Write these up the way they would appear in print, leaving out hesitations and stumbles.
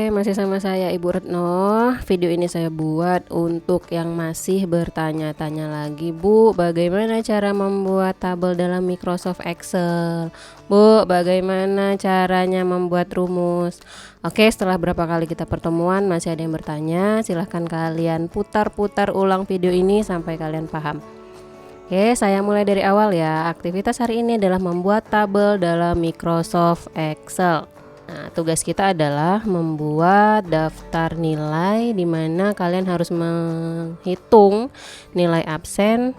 Oke, masih sama saya Ibu Retno. Video ini saya buat untuk yang masih bertanya-tanya lagi, Bu, bagaimana cara membuat tabel dalam Microsoft Excel? Bu, bagaimana caranya membuat rumus? Oke, setelah berapa kali kita pertemuan masih ada yang bertanya, silahkan kalian putar-putar ulang video ini sampai kalian paham. Oke, saya mulai dari awal ya. Aktivitas hari ini adalah membuat tabel dalam Microsoft Excel. Nah, tugas kita adalah membuat daftar nilai di mana kalian harus menghitung nilai absen,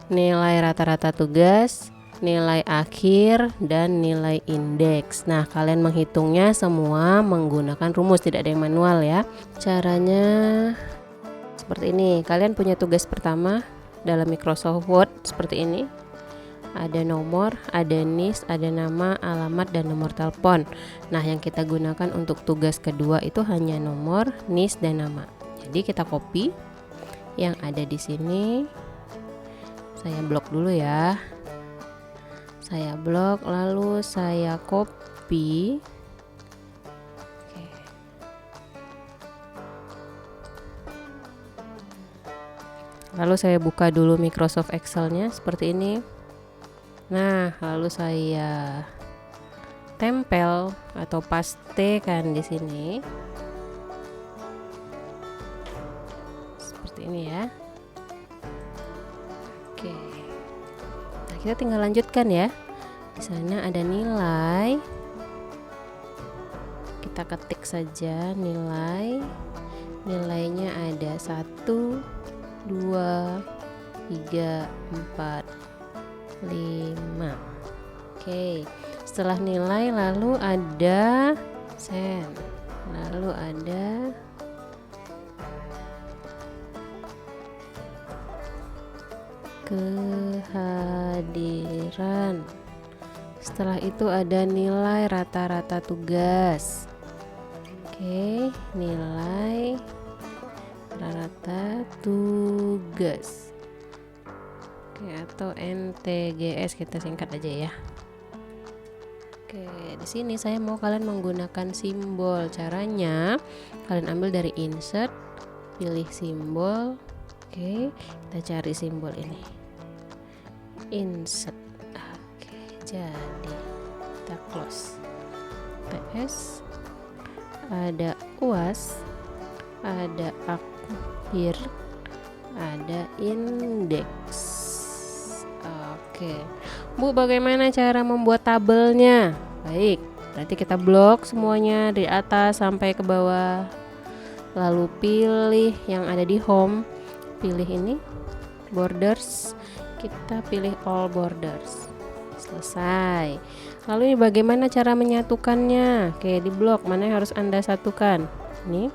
nilai rata-rata tugas, nilai akhir, dan nilai indeks. Nah, kalian menghitungnya semua menggunakan rumus, tidak ada yang manual ya. Caranya seperti ini. Kalian punya tugas pertama dalam Microsoft Word seperti ini. Ada nomor, ada NIS, ada nama, alamat, dan nomor telepon. Nah, yang kita gunakan untuk tugas kedua itu hanya nomor, NIS, dan nama. Jadi kita copy yang ada di sini. Saya blok dulu ya. Saya blok, lalu saya copy. Oke. Lalu saya buka dulu Microsoft Excel-nya seperti ini. Nah, lalu saya tempel atau pastekan di sini. Seperti ini ya. Oke. Nah, kita tinggal lanjutkan ya. Di sana ada nilai. Kita ketik saja nilai. Nilainya ada 1, 2, 3, 4, 5. Oke, setelah nilai lalu ada sen, lalu ada kehadiran. Setelah itu ada nilai rata-rata tugas. Oke, nilai rata-rata tugas. Oke, atau NTGS kita singkat aja ya. Oke, di sini saya mau kalian menggunakan simbol. Caranya kalian ambil dari insert, pilih simbol. Oke, kita cari simbol ini. Insert. Oke, jadi kita close. PS. Ada UAS, ada akhir, ada indeks. Oke, Bu, bagaimana cara membuat tabelnya? Baik, berarti kita blok semuanya dari atas sampai ke bawah. Lalu pilih yang ada di home, pilih ini borders, kita pilih all borders. Selesai. Lalu bagaimana cara menyatukannya? Oke, di blok mana yang harus Anda satukan? Ini.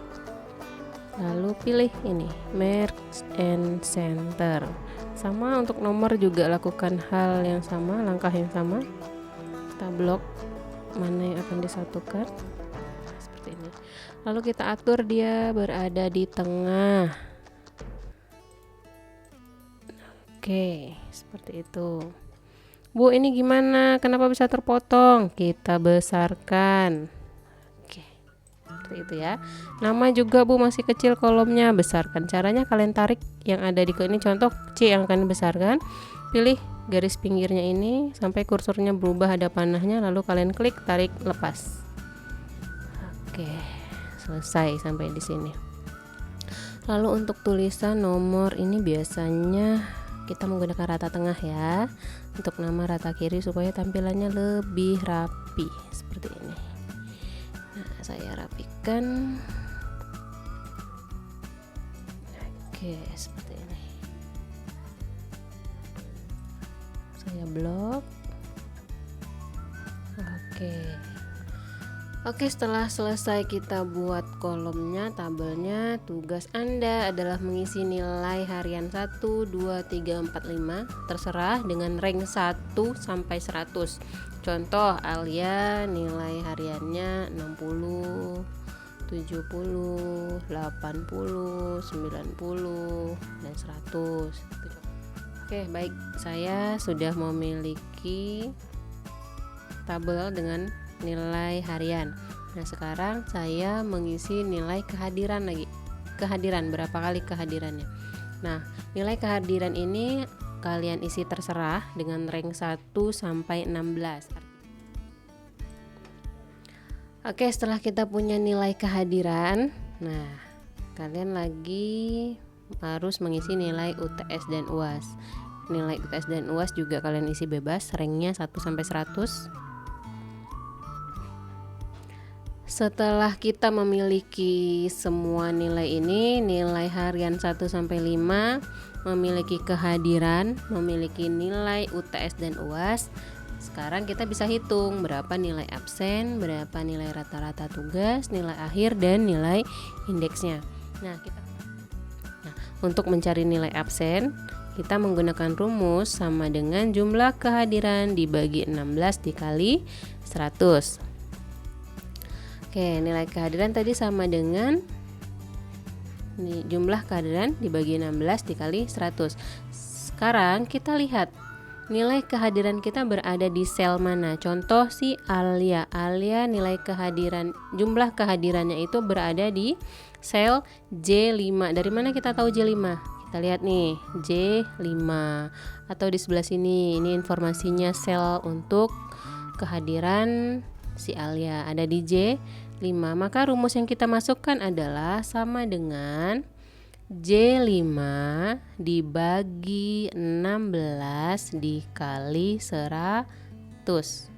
Lalu pilih ini merge and center. Sama untuk nomor juga lakukan hal yang sama, langkah yang sama. Kita blok mana yang akan disatukan seperti ini. Lalu kita atur dia berada di tengah. Oke, seperti itu. Bu, ini gimana? Kenapa bisa terpotong? Kita besarkan. Itu ya. Nama juga Bu masih kecil, kolomnya besarkan. Caranya kalian tarik yang ada di ini, contoh C yang akan dibesarkan. Pilih garis pinggirnya ini sampai kursornya berubah, ada panahnya, lalu kalian klik, tarik, lepas. Oke, selesai sampai di sini. Lalu untuk tulisan nomor ini biasanya kita menggunakan rata tengah ya. Untuk nama rata kiri supaya tampilannya lebih rapi seperti ini. Nah, saya rapikan. Oke, seperti ini. Saya blok. Oke, setelah selesai kita buat kolomnya, tabelnya, tugas Anda adalah mengisi nilai harian 1, 2, 3, 4, 5, terserah dengan rank 1 sampai 100. Contoh Alia nilai hariannya 60, 70, 80, 90, dan 100. Oke, baik, saya sudah memiliki tabel dengan nilai harian. Nah, sekarang saya mengisi nilai kehadiran lagi. Kehadiran, berapa kali kehadirannya. Nah, nilai kehadiran ini kalian isi terserah dengan rank 1 sampai 16. Oke, setelah kita punya nilai kehadiran, nah kalian lagi harus mengisi nilai UTS dan UAS. Nilai UTS dan UAS juga kalian isi bebas, ranknya 1 sampai 100. Setelah kita memiliki semua nilai ini, nilai harian 1 sampai 5, memiliki kehadiran, memiliki nilai UTS dan UAS. Sekarang kita bisa hitung berapa nilai absen, berapa nilai rata-rata tugas, nilai akhir, dan nilai indeksnya. Nah, untuk mencari nilai absen, kita menggunakan rumus sama dengan jumlah kehadiran dibagi 16 dikali 100. Oke, nilai kehadiran tadi sama dengan jumlah kehadiran dibagi 16 dikali 100. Sekarang kita lihat nilai kehadiran kita berada di sel mana. Contoh si Alia. Alia nilai kehadiran, jumlah kehadirannya itu berada di sel J5. Dari mana kita tahu J5? Kita lihat nih, J5. Atau di sebelah sini, ini informasinya sel untuk kehadiran si Alia ada di J5. Maka rumus yang kita masukkan adalah sama dengan J5 dibagi 16 dikali 100.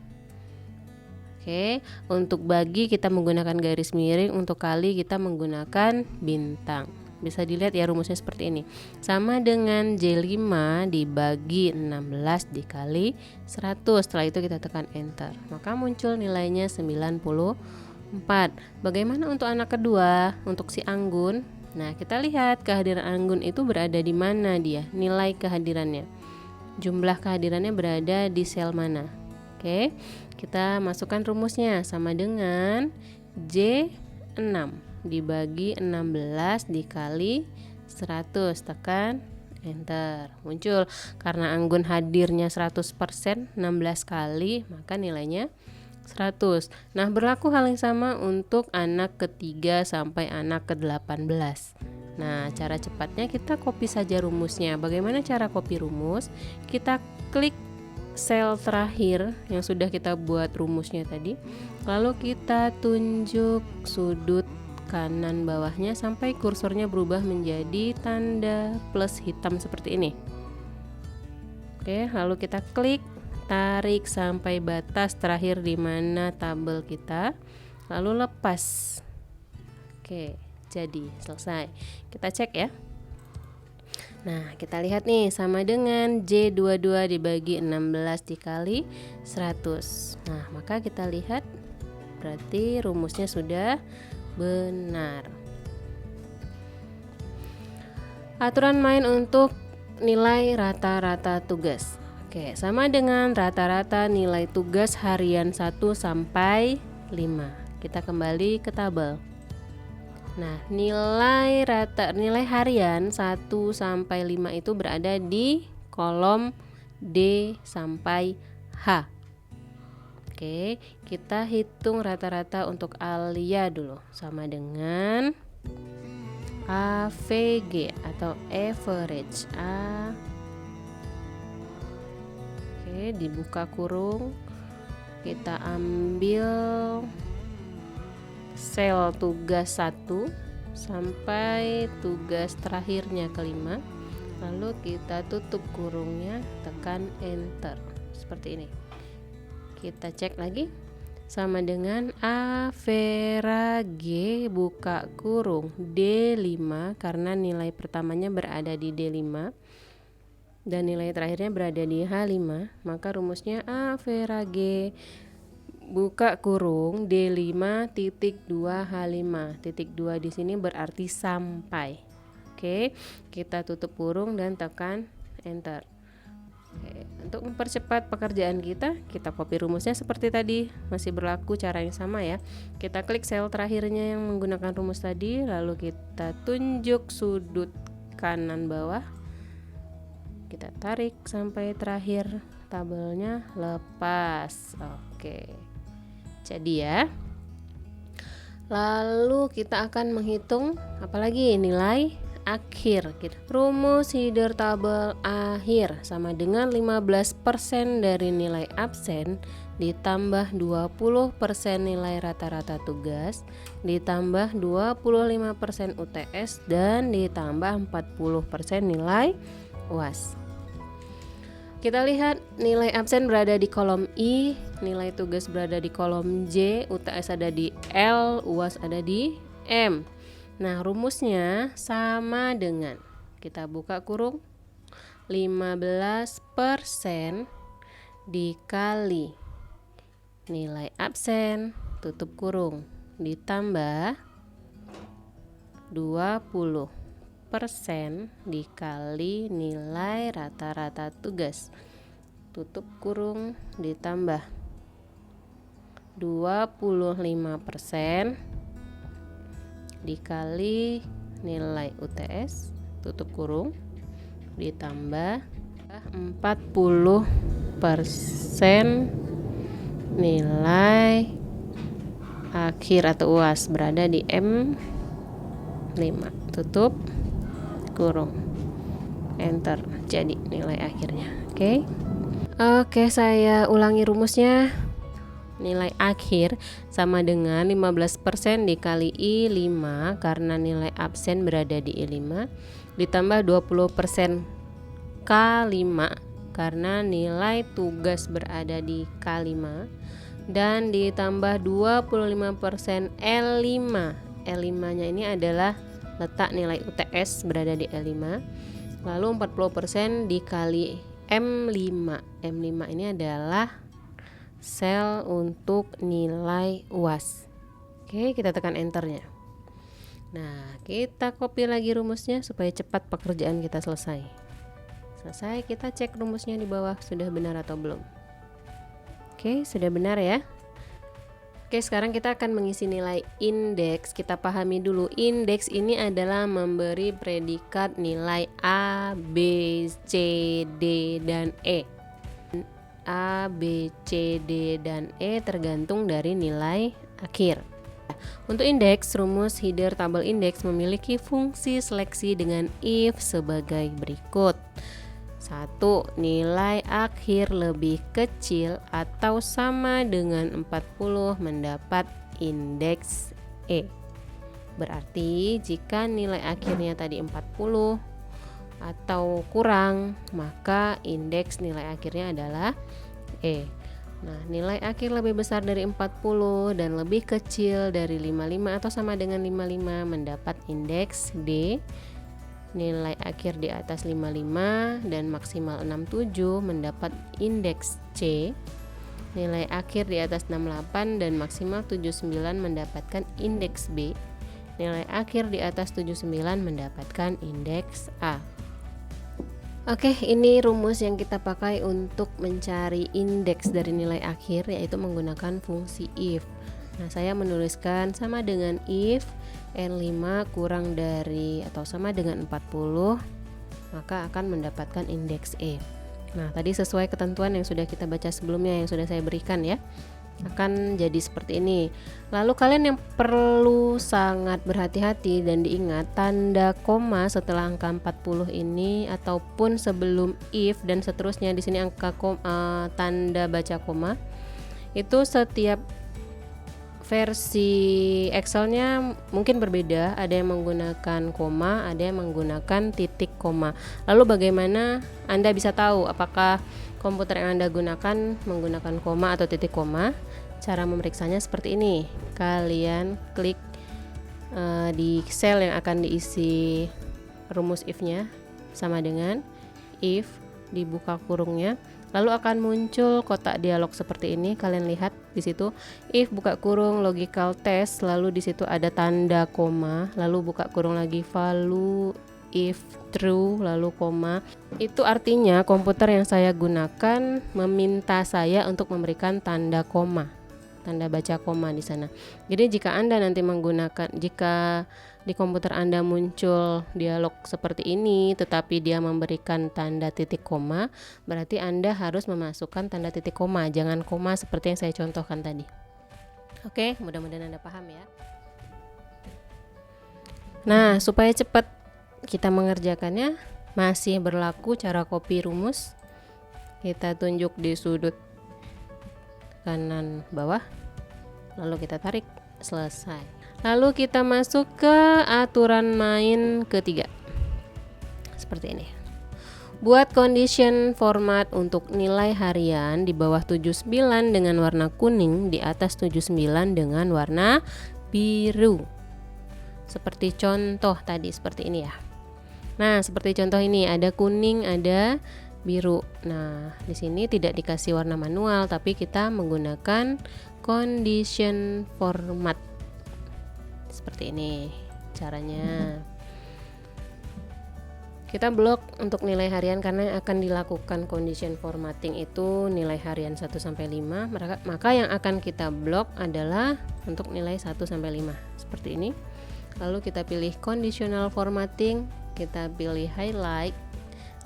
Oke, untuk bagi kita menggunakan garis miring, untuk kali kita menggunakan bintang. Bisa dilihat ya rumusnya seperti ini. Sama dengan J5 dibagi 16 dikali 100. Setelah itu kita tekan enter. Maka muncul nilainya 94. Bagaimana untuk anak kedua? Untuk si Anggun? Nah, kita lihat kehadiran Anggun itu berada di mana dia, nilai kehadirannya. Jumlah kehadirannya berada di sel mana. Oke, kita masukkan rumusnya sama dengan J6 dibagi 16 dikali 100. Tekan enter. Muncul karena Anggun hadirnya 100%, 16 kali, maka nilainya 100. Nah, berlaku hal yang sama untuk anak ketiga sampai anak ke-18. Nah, cara cepatnya kita copy saja rumusnya. Bagaimana cara copy rumus? Kita klik sel terakhir yang sudah kita buat rumusnya tadi. Lalu kita tunjuk sudut kanan bawahnya sampai kursornya berubah menjadi tanda plus hitam seperti ini. Oke, lalu kita klik, tarik sampai batas terakhir di mana tabel kita, lalu lepas. Oke, jadi selesai. Kita cek ya. Nah, kita lihat nih sama dengan J22 dibagi 16 dikali 100. Nah, maka kita lihat berarti rumusnya sudah benar. Aturan main untuk nilai rata-rata tugas. Oke, sama dengan rata-rata nilai tugas harian 1 sampai 5. Kita kembali ke tabel. Nah, nilai harian 1 sampai 5 itu berada di kolom D sampai H. Oke, kita hitung rata-rata untuk Alia dulu. Sama dengan AVG atau average. Oke, dibuka kurung. Kita ambil sel tugas 1 sampai tugas terakhirnya ke-5. Lalu kita tutup kurungnya, tekan enter. Seperti ini. Kita cek lagi. Sama dengan A Vera G buka kurung D5 karena nilai pertamanya berada di D5 dan nilai terakhirnya berada di H5, maka rumusnya A Vera G buka kurung D5 titik 2 H5. Titik 2 di sini berarti sampai. Oke, kita tutup kurung dan tekan enter. Oke, untuk mempercepat pekerjaan kita copy rumusnya seperti tadi. Masih berlaku cara yang sama ya. Kita klik sel terakhirnya yang menggunakan rumus tadi, lalu kita tunjuk sudut kanan bawah. Kita tarik sampai terakhir tabelnya, lepas. Oke. Jadi ya, Lalu kita akan menghitung apalagi nilai akhir. Rumus header tabel akhir sama dengan 15% dari nilai absen ditambah 20% nilai rata-rata tugas ditambah 25% UTS dan ditambah 40% nilai UAS. Kita lihat nilai absen berada di kolom I, nilai tugas berada di kolom J, UTS ada di L, UAS ada di M. Nah, rumusnya sama dengan, kita buka kurung, 15% dikali nilai absen, tutup kurung, ditambah 20% dikali nilai rata-rata tugas, tutup kurung, ditambah 25% dikali nilai UTS, tutup kurung, ditambah 40% nilai akhir atau UAS berada di M5, tutup kurung, enter, jadi nilai akhirnya. Oke, saya ulangi rumusnya. Nilai akhir sama dengan 15% dikali I5 karena nilai absen berada di I5 ditambah 20% K5 karena nilai tugas berada di K5 dan ditambah 25% L5. L5 nya ini adalah letak nilai UTS berada di L5, lalu 40% dikali M5. M5 ini adalah sel untuk nilai UAS. Oke, kita tekan enternya. Nah, kita copy lagi rumusnya supaya cepat pekerjaan kita selesai. Selesai, kita cek rumusnya di bawah sudah benar atau belum. Oke, sudah benar ya. Oke, sekarang kita akan mengisi nilai indeks. Kita pahami dulu, indeks ini adalah memberi predikat nilai A, B, C, D, dan E. A, B, C, D, dan E tergantung dari nilai akhir. Untuk indeks, rumus header tabel indeks memiliki fungsi seleksi dengan if sebagai berikut. 1. Nilai akhir lebih kecil atau sama dengan 40 mendapat indeks E. Berarti jika nilai akhirnya tadi 40 atau kurang, maka indeks nilai akhirnya adalah E. Nah, nilai akhir lebih besar dari 40 dan lebih kecil dari 55 atau sama dengan 55 mendapat indeks D. Nilai akhir di atas 55 dan maksimal 67 mendapat indeks C. Nilai akhir di atas 68 dan maksimal 79 mendapatkan indeks B. Nilai akhir di atas 79 mendapatkan indeks A. Oke, ini rumus yang kita pakai untuk mencari indeks dari nilai akhir, yaitu menggunakan fungsi if. Nah, saya menuliskan sama dengan if N5 kurang dari atau sama dengan 40, maka akan mendapatkan indeks E. Nah, tadi sesuai ketentuan yang sudah kita baca sebelumnya, yang sudah saya berikan ya, akan jadi seperti ini. Lalu kalian yang perlu sangat berhati-hati dan diingat, tanda koma setelah angka 40 ini ataupun sebelum if dan seterusnya, di sini angka tanda baca koma itu setiap versi Excelnya mungkin berbeda, ada yang menggunakan koma, ada yang menggunakan titik koma. Lalu bagaimana Anda bisa tahu apakah komputer yang Anda gunakan menggunakan koma atau titik koma? Cara memeriksanya seperti ini. Kalian klik di sel yang akan diisi rumus if-nya sama dengan if, dibuka kurungnya. Lalu akan muncul kotak dialog seperti ini. Kalian lihat di situ if buka kurung logical test, lalu di situ ada tanda koma, lalu buka kurung lagi value if true, lalu koma. Itu artinya komputer yang saya gunakan meminta saya untuk memberikan tanda koma, tanda baca koma di sana. Jadi jika Anda nanti menggunakan, jika di komputer Anda muncul dialog seperti ini tetapi dia memberikan tanda titik koma, berarti Anda harus memasukkan tanda titik koma, jangan koma seperti yang saya contohkan tadi. Oke, mudah-mudahan Anda paham ya. Nah, supaya cepat kita mengerjakannya, masih berlaku cara copy rumus. Kita tunjuk di sudut kanan bawah, lalu kita tarik, selesai. Lalu kita masuk ke aturan main ketiga, seperti ini. Buat condition format untuk nilai harian di bawah 79 dengan warna kuning, di atas 79 dengan warna biru. Seperti contoh tadi, seperti ini ya. Nah, seperti contoh ini ada kuning, ada biru. Nah, di sini tidak dikasih warna manual, tapi kita menggunakan condition format. Seperti ini caranya. Kita blok untuk nilai harian karena akan dilakukan condition formatting itu nilai harian 1 sampai 5. Maka yang akan kita blok adalah untuk nilai 1 sampai 5. Seperti ini. Lalu kita pilih conditional formatting, kita pilih highlight,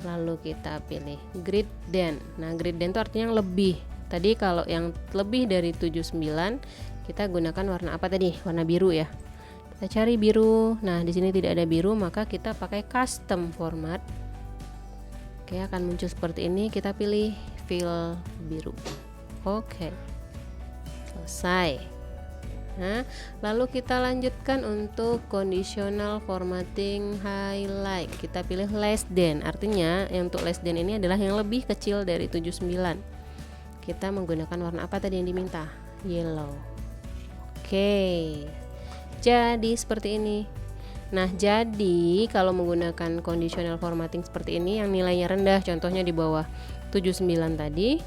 lalu kita pilih grid den. Nah, grid den itu artinya yang lebih. Tadi kalau yang lebih dari 79 kita gunakan warna apa tadi? Warna biru ya. Kita cari biru. Nah, di sini tidak ada biru, maka kita pakai custom format. Oke, akan muncul seperti ini. Kita pilih fill biru. Oke. Selesai. Nah, lalu kita lanjutkan untuk conditional formatting highlight. Kita pilih less than. Artinya, yang untuk less than ini adalah yang lebih kecil dari 79. Kita menggunakan warna apa tadi yang diminta? Yellow. Oke. Jadi seperti ini. Nah, jadi kalau menggunakan conditional formatting seperti ini yang nilainya rendah, contohnya di bawah 79 tadi,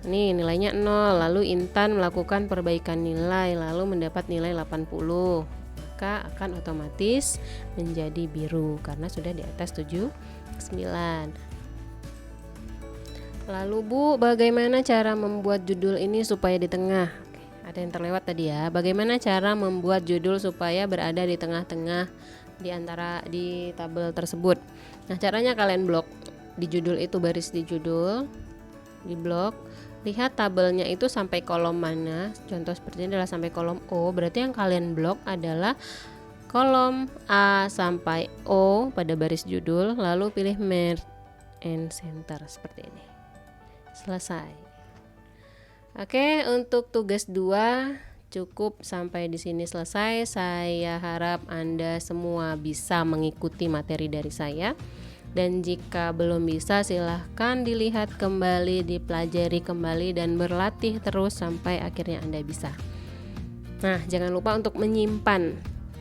ini nilainya 0, lalu Intan melakukan perbaikan nilai lalu mendapat nilai 80, maka akan otomatis menjadi biru karena sudah di atas 79. Lalu Bu, bagaimana cara membuat judul ini supaya di tengah? Ada yang terlewat tadi ya. Bagaimana cara membuat judul supaya berada di tengah-tengah di tabel tersebut? Nah, caranya kalian blok di judul itu, baris di judul, di blok. Lihat tabelnya itu sampai kolom mana. Contoh seperti ini adalah sampai kolom O. Berarti yang kalian blok adalah kolom A sampai O pada baris judul. Lalu pilih merge and center seperti ini. Selesai. Oke, untuk tugas 2 cukup sampai di sini selesai. Saya harap Anda semua bisa mengikuti materi dari saya. Dan jika belum bisa, silahkan dilihat kembali, dipelajari kembali, dan berlatih terus sampai akhirnya Anda bisa. Nah, jangan lupa untuk menyimpan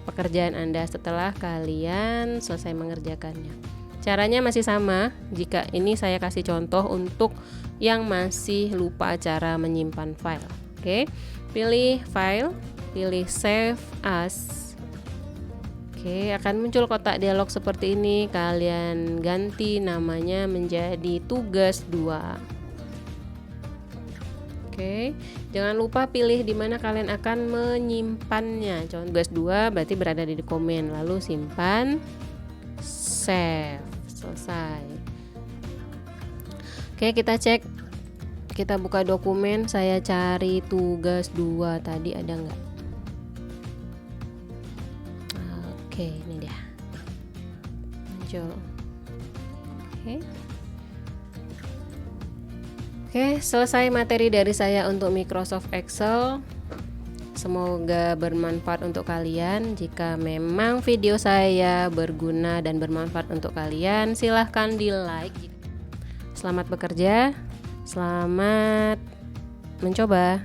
pekerjaan Anda setelah kalian selesai mengerjakannya. Caranya masih sama. Jika ini saya kasih contoh untuk yang masih lupa cara menyimpan file. Oke, pilih file, pilih save as. Oke, akan muncul kotak dialog seperti ini. Kalian ganti namanya menjadi tugas 2. Oke, jangan lupa pilih di mana kalian akan menyimpannya. Contoh tugas 2 berarti berada di dokumen, lalu simpan, save. Selesai. Oke, kita cek. Kita buka dokumen, saya cari tugas 2 tadi ada nggak? Oke, ini dia. Muncul. Oke, selesai materi dari saya untuk Microsoft Excel. Semoga bermanfaat untuk kalian. Jika memang video saya berguna dan bermanfaat untuk kalian, silahkan di like. Selamat bekerja, selamat mencoba.